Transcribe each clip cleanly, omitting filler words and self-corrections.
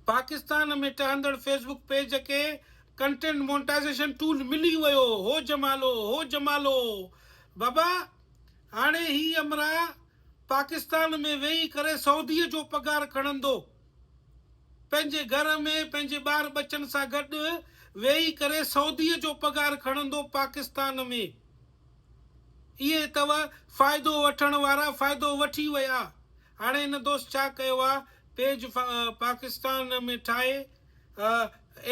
पाकिस्तान में ठहंदड़ Facebook page के content monetization tool मिली वियो। हो जमालो बाबा। हाणे ही अमरा पाकिस्तान में वेही करे सऊदीअ जो पगार खणंदो, पंहिंजे घर में पंहिंजे ॿार बच्चन सां गॾु वेही करे सऊदीअ जो पगार खणंदो पाकिस्तान में। इहे अथव फ़ाइदो वठण वारा, फ़ाइदो वठी विया। हाणे हिन दोस्त छा कयो आहे, पेज पाकिस्तान में ठाहे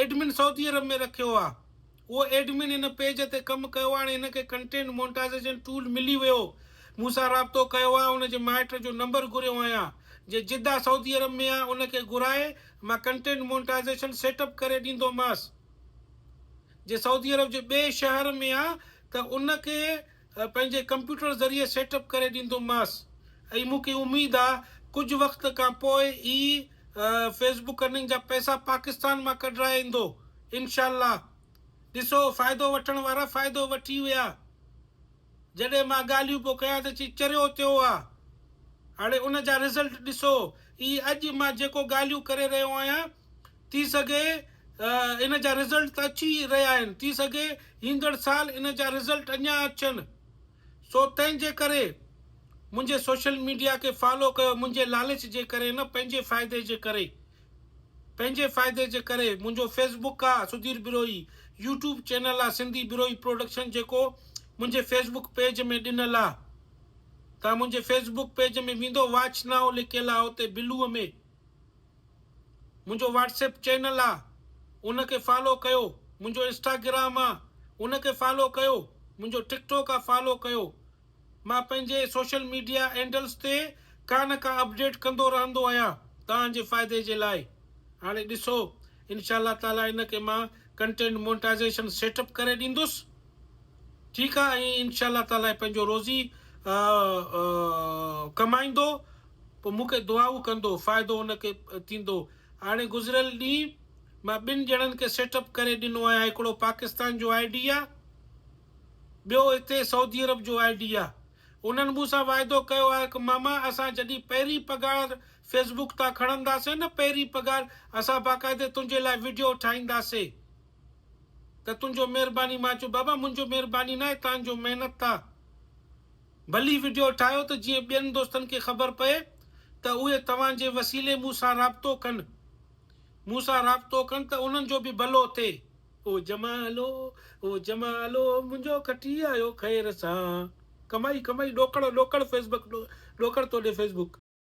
एडमिन सऊदी अरब में रखियो आहे। उहो एडमिन हिन पेज ते कमु कयो आहे। हाणे हिनखे कंटेंट मोनेटाइजेशन टूल मिली वियो। मूंसां राब्तो कयो आहे, उनजे माइट जो नंबर घुरियो आहियां। जे जिद्दा सऊदी अरब में आहे उनखे घुराए मां कंटेंट मोनेटाइजेशन सेटअप करे ॾींदोमांसि। जे सऊदी अरब जे ॿिए शहर में आहे त उनखे पंहिंजे कंप्यूटर ज़रिए सेटअप करे ॾींदोमांसि। ऐं मूंखे उमेदु आहे कुझु वक़्त खां पोइ ही फेसबुक अर्निंग जा पैसा पाकिस्तान मां कढाए ईंदो इंशाअल्लाह। ॾिसो, फ़ाइदो वठण वारा फ़ाइदो वठी विया। जॾहिं मां ॻाल्हियूं पियो कयां त चई चरियो थियो आहे। हाणे उन जा रिज़ल्ट ॾिसो। ही अॼु मां जेको ॻाल्हियूं करे रहियो आहियां, थी सघे इन जा रिज़ल्ट त अची रहिया आहिनि, थी सघे ईंदड़ साल इन जा रिज़ल्ट अञा अचनि। सो तंहिंजे करे मुंहिंजे सोशल मीडिया खे फॉलो कयो, मुंहिंजे लालच जे करे न, पंहिंजे फ़ाइदे जे करे। पंहिंजे फ़ाइदे जे करे मुंहिंजो फेसबुक आहे सुधीर बिरोही, यूट्यूब चैनल आहे सिंधी बिरोही प्रोडक्शन, जेको मुंहिंजे फेसबुक पेज में ॾिनल आहे। तव्हां मुंहिंजे फेसबुक पेज में वेंदो, वॉच नाउ लिखियल आहे हुते बिलूअ में। मुंहिंजो व्हाट्सएप चैनल आहे, उनखे फॉलो कयो। मुंहिंजो इंस्टाग्राम आहे, उनखे फॉलो कयो। मुंहिंजो टिकटॉक आहे, फॉलो कयो। मां पंहिंजे सोशल मीडिया हैंडल्स ते का न का अपडेट कंदो रहंदो आहियां तव्हांजे फ़ाइदे जे लाइ। हाणे ॾिसो, इंशाअल्लाह ताला इनखे मां कंटेंट मोनेटाइजेशन सेटअप करे ॾींदुसि, ठीकु आहे। ऐं इंशाअल्लाह ताला पंहिंजो रोज़ी कमाईंदो, पोइ मूंखे दुआऊं कंदो, फ़ाइदो उनखे थींदो। हाणे गुज़िरियल ॾींहुं मां 2 ॼणनि खे सेटअप करे ॾिनो आहे। हिकिड़ो पाकिस्तान जो ID आहे, ॿियो हिते सऊदी अरब जो ID आहे। उन्हनि मूंसां वाइदो कयो आहे कि मामा असां जॾहिं पहिरीं पगार फेसबुक तां खणंदासीं न, पहिरीं पगार, असां बाक़ाइदे तुंहिंजे लाइ वीडियो ठाहींदासीं। त तुंहिंजो महिरबानी। मां चयो बाबा मुंहिंजो महिरबानी न आहे, तव्हांजो महिनत आहे। भली वीडियो ठाहियो त जीअं ॿियनि दोस्तनि खे ख़बर पए त उहे तव्हांजे वसीले मूंसां राब्तो कनि, त उन्हनि जो बि भलो थिए। ओ जमालो मुंहिंजो कटी आयो ख़ैर सां। कमाई ॾोकड़ फेसबुक ॾोकड़ थो ॾे फेसबुक।